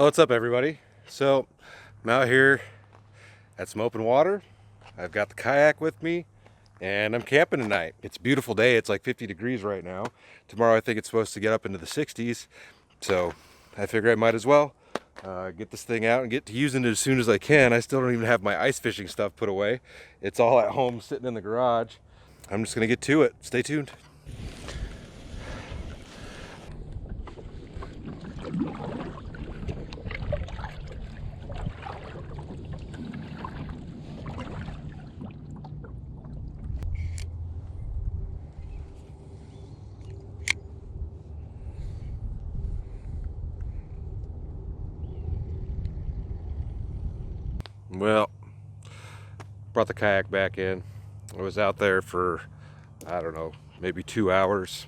Well, what's up, everybody? So I'm out here at some open water. I've got the kayak with me and I'm camping tonight. It's a beautiful day. It's like 50 degrees right now. Tomorrow I think it's supposed to get up into the 60s. So I figure I might as well get this thing out and get to using it as soon as I can. I still don't even have my ice fishing stuff put away. It's all at home sitting in the garage. I'm just gonna get to it. Stay tuned. Well, brought the kayak back in. I was out there for, I don't know, maybe 2 hours.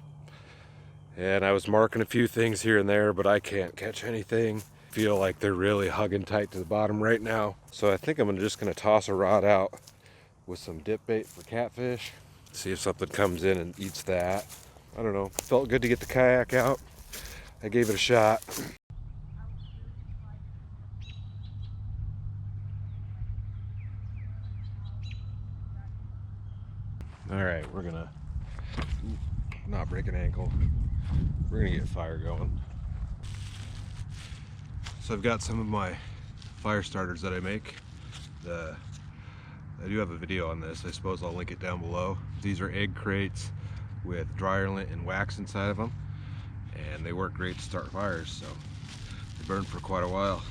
And I was marking a few things here and there, but I can't catch anything. Feel like they're really hugging tight to the bottom right now. So I think I'm just gonna toss a rod out with some dip bait for catfish. See if something comes in and eats that. I don't know, felt good to get the kayak out. I gave it a shot. All right, we're gonna not break an ankle. We're gonna get fire going. So I've got some of my fire starters that I make. I do have a video on this. I suppose I'll link it down below. These are egg crates with dryer lint and wax inside of them, and they work great to start fires, so they burn for quite a while.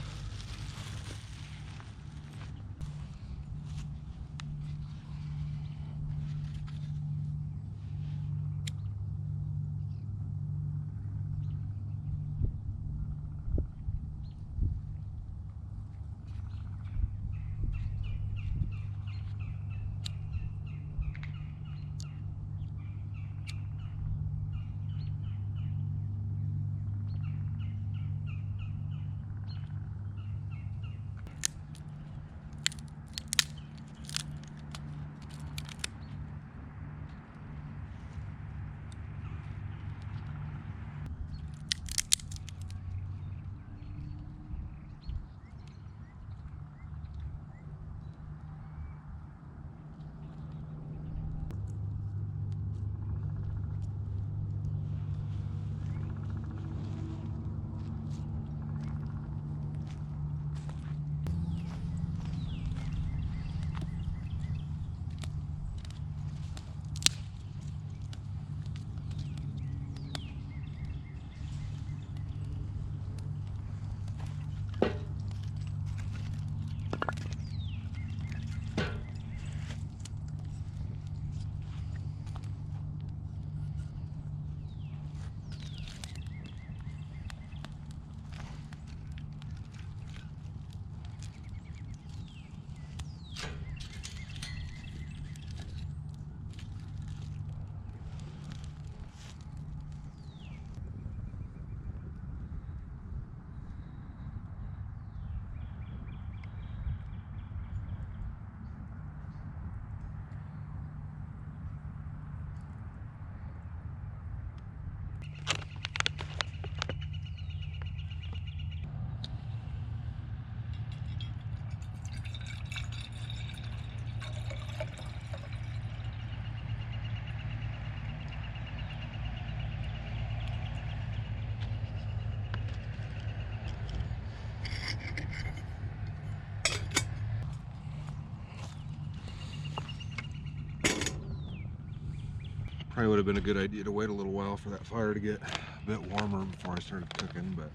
Probably would have been a good idea to wait a little while for that fire to get a bit warmer before I started cooking, but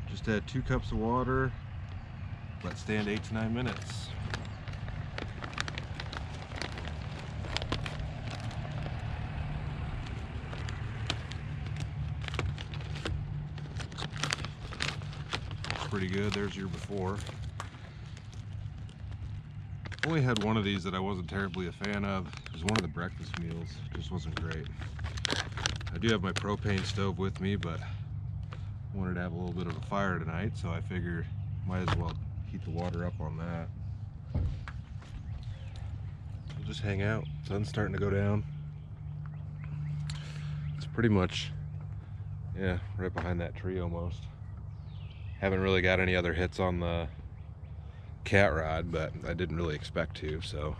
just add 2 cups of water, let stand 8 to 9 minutes. Pretty good. There's your before. Only had one of these that I wasn't terribly a fan of. It was one of the breakfast meals. It just wasn't great. I do have my propane stove with me, but I wanted to have a little bit of a fire tonight, so I figured might as well heat the water up on that. We'll just hang out. Sun's starting to go down. It's pretty much Yeah, right behind that tree almost. Haven't really got any other hits on the cat rod, but I didn't really expect to, so.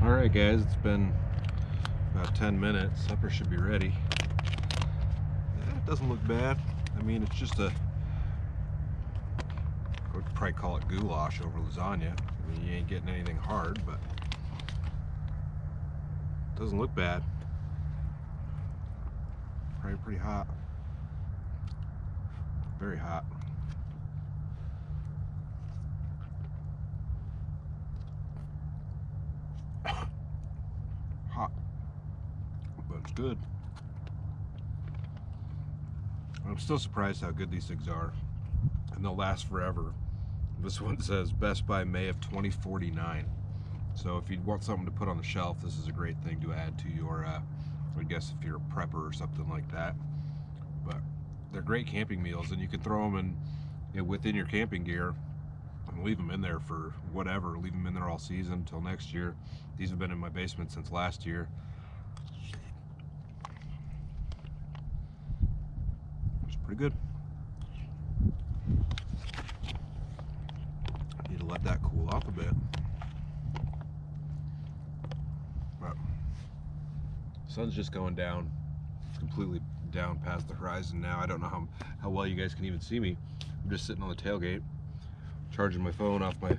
Alright guys, it's been about 10 minutes. Supper should be ready. Yeah, it doesn't look bad. I mean, it's just I would probably call it goulash over lasagna. I mean, you ain't getting anything hard, but it doesn't look bad. Probably pretty hot. Very hot. Hot, but it's good. I'm still surprised how good these things are, and they'll last forever. This one says best by May of 2049. So if you want something to put on the shelf, this is a great thing to add to your, I guess if you're a prepper or something like that. But they're great camping meals, and you can throw them within your camping gear and leave them in there for whatever. Leave them in there all season until next year. These have been in my basement since last year. It's pretty good. Need to let that cool off a bit. But sun's just going down, completely down past the horizon now. I don't know how well you guys can even see me. I'm just sitting on the tailgate, charging my phone off my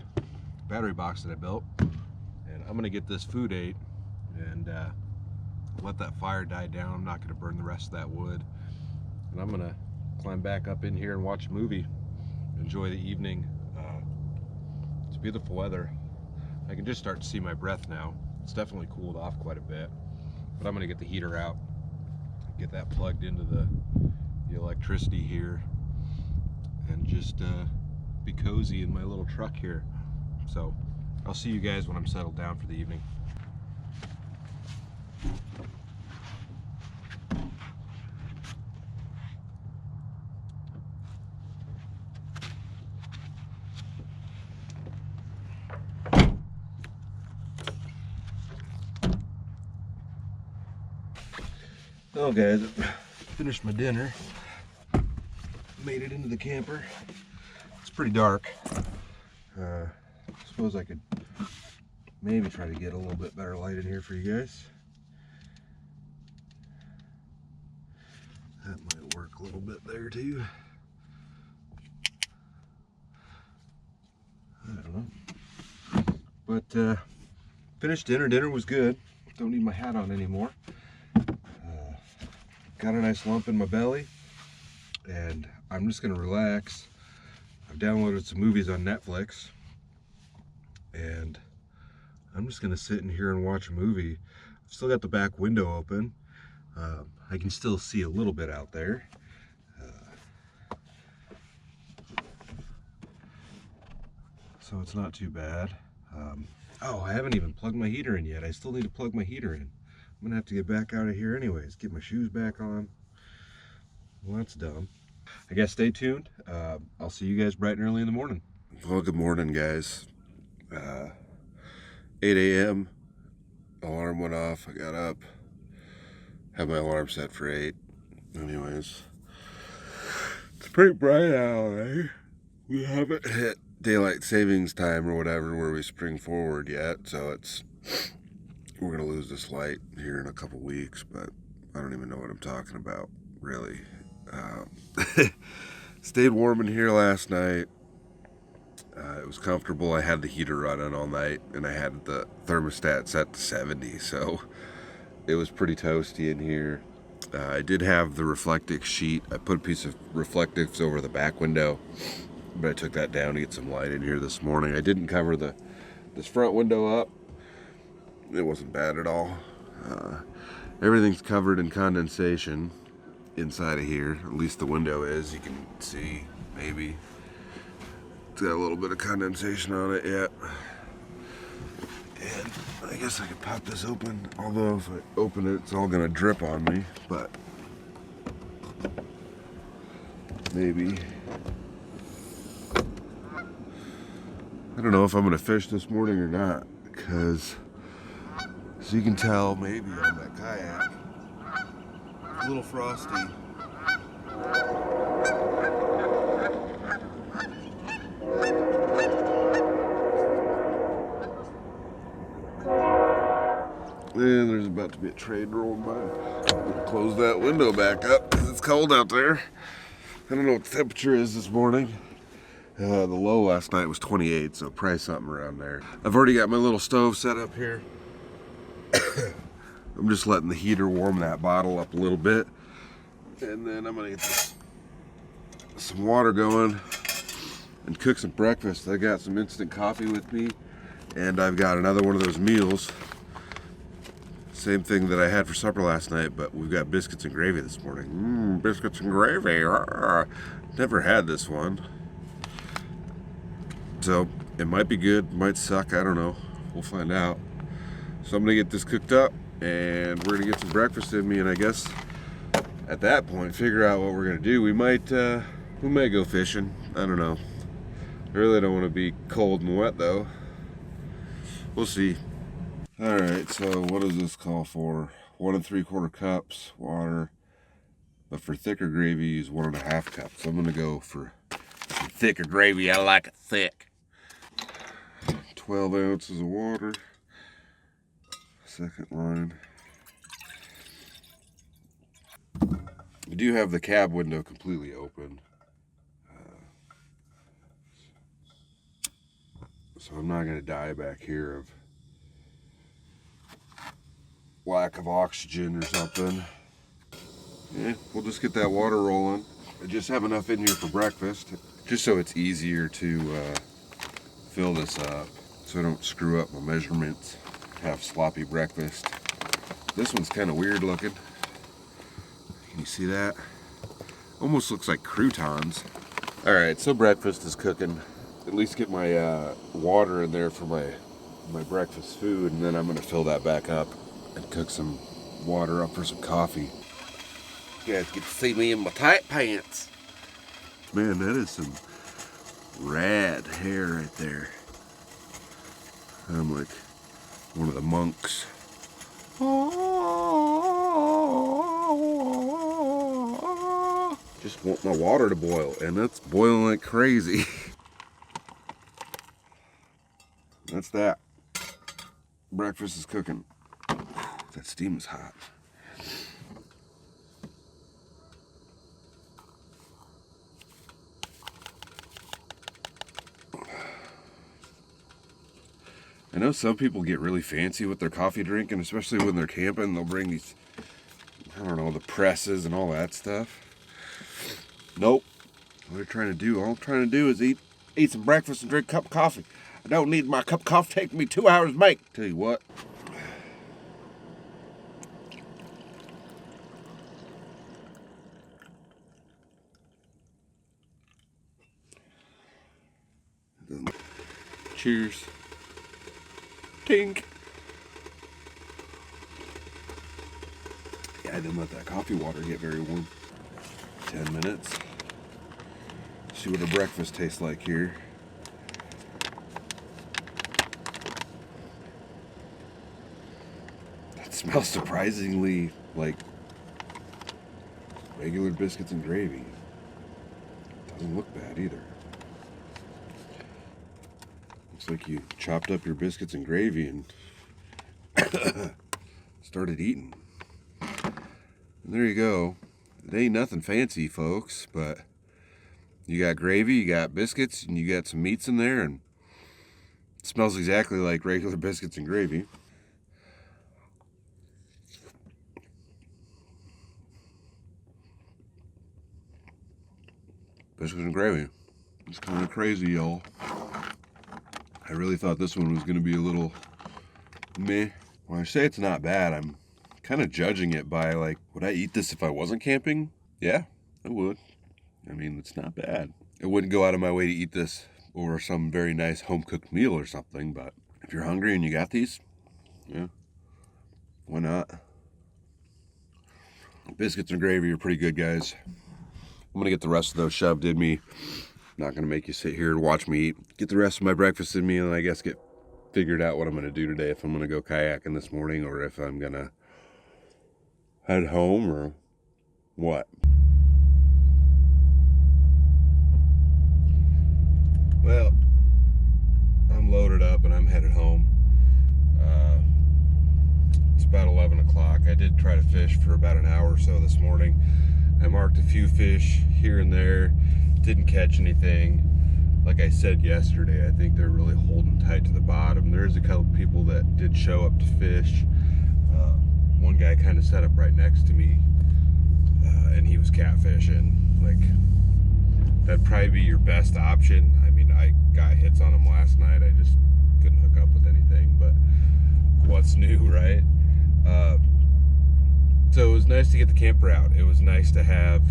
battery box that I built, and I'm gonna get this food ate and let that fire die down. I'm not gonna burn the rest of that wood, and I'm gonna climb back up in here and watch a movie, enjoy the evening. It's beautiful weather. I can just start to see my breath now. It's definitely cooled off quite a bit, but I'm gonna get the heater out, get that plugged into the electricity here, and just be cozy in my little truck here. So I'll see you guys when I'm settled down for the evening. Oh guys, I finished my dinner, made it into the camper. It's pretty dark. I suppose I could maybe try to get a little bit better light in here for you guys. That might work a little bit there too. I don't know. But finished dinner. Dinner was good. Don't need my hat on anymore. Got a nice lump in my belly, and I'm just gonna relax. I've downloaded some movies on Netflix, and I'm just gonna sit in here and watch a movie. I've still got the back window open. I can still see a little bit out there. So it's not too bad. Oh, I haven't even plugged my heater in yet. I still need to plug my heater in. I'm gonna have to get back out of here anyways, get my shoes back on. Well, that's dumb. I guess stay tuned. I'll see you guys bright and early in the morning. Well, good morning, guys. 8 a.m. Alarm went off. I got up. Have my alarm set for 8. Anyways, it's pretty bright out, eh? We haven't hit daylight savings time or whatever where we spring forward yet, so we're gonna lose this light here in a couple weeks, but I don't even know what I'm talking about, really. Stayed warm in here last night. It was comfortable. I had the heater running all night, and I had the thermostat set to 70, so it was pretty toasty in here. I did have the reflective sheet. I put a piece of reflectives over the back window, but I took that down to get some light in here this morning. I didn't cover this front window up. It wasn't bad at all. Everything's covered in condensation inside of here. At least the window is. You can see, maybe. It's got a little bit of condensation on it yet. And I guess I could pop this open, although if I open it, it's all gonna drip on me, but maybe. I don't know if I'm gonna fish this morning or not, because as you can tell, maybe on that kayak, it's a little frosty. And there's about to be a trade rolling by. I'm gonna close that window back up because it's cold out there. I don't know what the temperature is this morning. The low last night was 28, so probably something around there. I've already got my little stove set up here. I'm just letting the heater warm that bottle up a little bit. And then I'm gonna get some water going and cook some breakfast. I got some instant coffee with me, and I've got another one of those meals. Same thing that I had for supper last night, but we've got biscuits and gravy this morning. Biscuits and gravy. Never had this one. So it might be good, might suck, I don't know. We'll find out. So I'm gonna get this cooked up and we're gonna get some breakfast in me, and I guess at that point figure out what we're gonna do. We might go fishing. I don't know. I really don't want to be cold and wet though. We'll see. Alright, so what does this call for? 1 3/4 cups water, but for thicker gravy use 1 1/2 cups. So I'm gonna go for some thicker gravy. I like it thick. 12 ounces of water. Second line. I do have the cab window completely open, so I'm not gonna die back here of lack of oxygen or something. Yeah, we'll just get that water rolling. I just have enough in here for breakfast, just so it's easier to fill this up, so I don't screw up my measurements, have sloppy breakfast. This one's kind of weird looking. Can you see that? Almost looks like croutons. All right, so breakfast is cooking. At least get my water in there for my breakfast food, and then I'm gonna fill that back up and cook some water up for some coffee. You guys get to see me in my tight pants. Man, that is some rad hair right there. I'm like one of the monks. Just want my water to boil, and it's boiling like crazy. That's that. Breakfast is cooking. That steam is hot. I know some people get really fancy with their coffee drinking, especially when they're camping. They'll bring these, I don't know, the presses and all that stuff. Nope. What I'm trying to do, all I'm trying to do is eat some breakfast and drink a cup of coffee. I don't need my cup of coffee taking me 2 hours to make. Tell you what. Cheers. Tink. Yeah, I didn't let that coffee water get very warm. 10 minutes. See what a breakfast tastes like here. That smells surprisingly like regular biscuits and gravy. Doesn't look bad either. Looks like you chopped up your biscuits and gravy and started eating. And there you go. It ain't nothing fancy, folks, but you got gravy, you got biscuits, and you got some meats in there, and it smells exactly like regular biscuits and gravy. Biscuits and gravy. It's kind of crazy, y'all. I really thought this one was going to be a little meh. When I say it's not bad, I'm kind of judging it by, like, would I eat this if I wasn't camping? Yeah, I would. I mean, it's not bad. I wouldn't go out of my way to eat this over some very nice home-cooked meal or something, but if you're hungry and you got these, yeah, why not? Biscuits and gravy are pretty good, guys. I'm going to get the rest of those shoved in me. Not going to make you sit here and watch me eat. Get the rest of my breakfast in me, and I guess get figured out what I'm going to do today, if I'm going to go kayaking this morning or if I'm going to head home or what. Well, I'm loaded up and I'm headed home. It's about 11 o'clock. I did try to fish for about an hour or so this morning. I marked a few fish here and there, didn't catch anything. Like I said yesterday, I think they're really holding tight to the bottom. There's a couple people that did show up to fish. One guy kind of set up right next to me, and he was catfishing. Like, that'd probably be your best option. I mean, I got hits on him last night. I just couldn't hook up with anything, but what's new, right? So it was nice to get the camper out. It was nice to have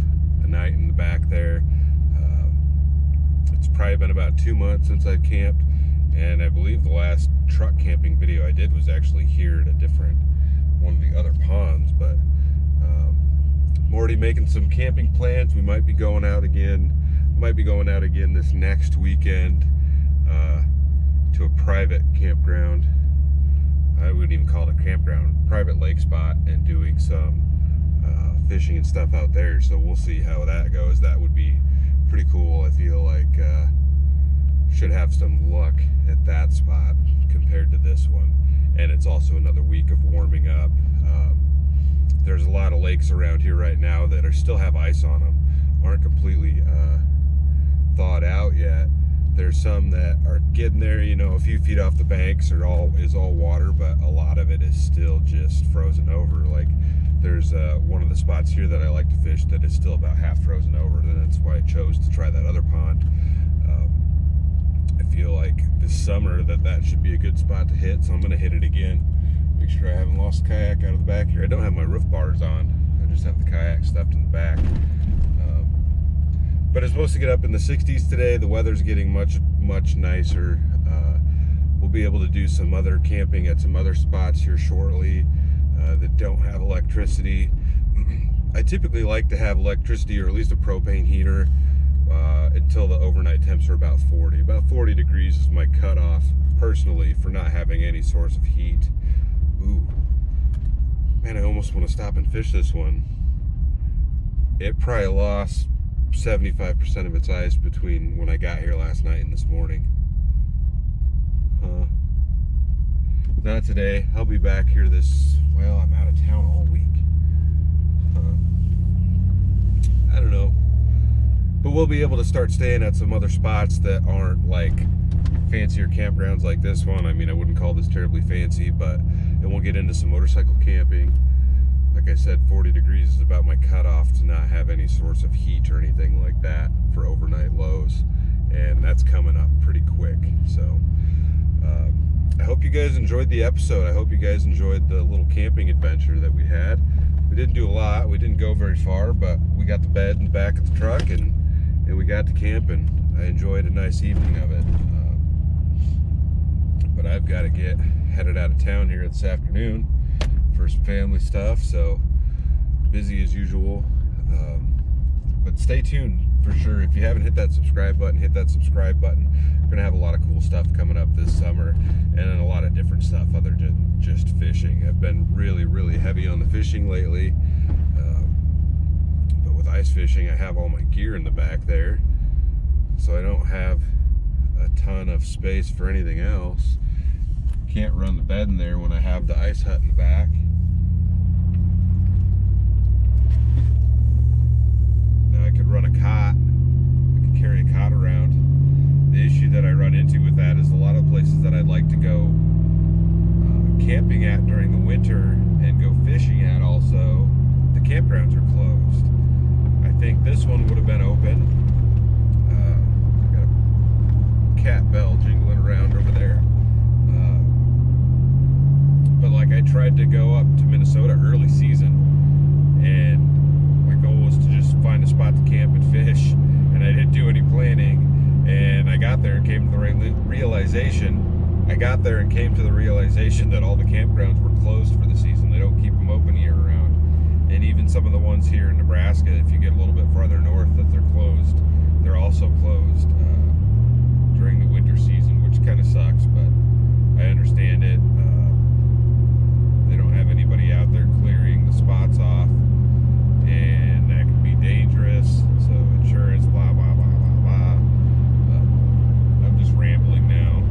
a night in the back there. It's probably been about 2 months since I've camped, and I believe the last truck camping video I did was actually here at one of the other ponds, but I'm already making some camping plans. We might be going out again. This next weekend to a private campground. I wouldn't even call it a campground, private lake spot, and doing some fishing and stuff out there. So we'll see how that goes. That would be pretty cool. I feel like should have some luck at that spot compared to this one. And it's also another week of warming up. There's a lot of lakes around here right now that still have ice on them, aren't completely thawed out yet. There's some that are getting there, you know, a few feet off the banks is all water, but a lot of it is still just frozen over. Like, there's one of the spots here that I like to fish that is still about half frozen over, and that's why I chose to try that other pond. I feel like this summer that should be a good spot to hit, so I'm going to hit it again. Make sure I haven't lost the kayak out of the back here. I don't have my roof bars on. I just have the kayak stuffed in the back. But it's supposed to get up in the 60s today. The weather's getting much nicer. We'll be able to do some other camping at some other spots here shortly that don't have electricity. I typically like to have electricity, or at least a propane heater, until the overnight temps are about 40. About 40 degrees is my cutoff, personally, for not having any source of heat. Ooh. Man, I almost want to stop and fish this one. It probably lost 75% of its ice between when I got here last night and this morning. Not today. I'll be back here well, I'm out of town all week. I don't know. But we'll be able to start staying at some other spots that aren't like fancier campgrounds like this one. I mean, I wouldn't call this terribly fancy, but then we'll get into some motorcycle camping. Like I said, 40 degrees is about my cutoff to not have any source of heat or anything like that for overnight lows, and that's coming up pretty quick. So I hope you guys enjoyed the episode. I hope you guys enjoyed the little camping adventure that we had. We didn't do a lot. We didn't go very far, but we got the bed in the back of the truck, and we got to camp, and I enjoyed a nice evening of it. But I've got to get headed out of town here this afternoon for some family stuff, so busy as usual. But stay tuned for sure. If you haven't hit that subscribe button, hit that subscribe button. We're gonna have a lot of cool stuff coming up this summer, and then a lot of different stuff other than just fishing. I've been really heavy on the fishing lately, but with ice fishing, I have all my gear in the back there, so I don't have a ton of space for anything else. Can't run the bed in there when I have the ice hut in the back. Now I could run a cot. I could carry a cot around. The issue that I run into with that is a lot of places that I'd like to go camping at during the winter and go fishing at also, the campgrounds are closed. I think this one would have been open. I got a cat bell jingling around over there. But like I tried wanted to go up to Minnesota early season, and my goal was to just find a spot to camp and fish, and I didn't do any planning. And I got there and came to the realization that all the campgrounds were closed for the season. They don't keep them open year round. And even some of the ones here in Nebraska, if you get a little bit farther north, that they're closed. They're also closed during the winter season, which kind of sucks, but I understand it. They don't have anybody out there clearing the spots off, and that can be dangerous. So insurance, blah, blah, blah, blah, blah. I'm just rambling now.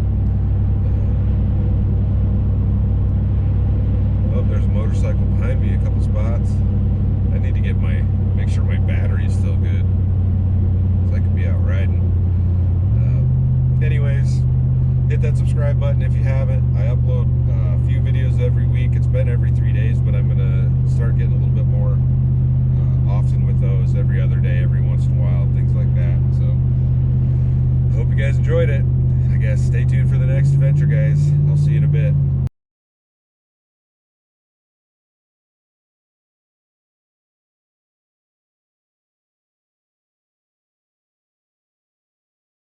Oh, there's a motorcycle behind me, a couple spots. I need to make sure my battery is still good, so I can be out riding. Anyways, hit that subscribe button if you haven't. I upload a few videos every week. It's been every 3 days, but I'm gonna start getting a little bit more often with those, every other day, every once in a while, things like that. So I hope you guys enjoyed it. I guess stay tuned for the next adventure, guys. I'll see you in a bit.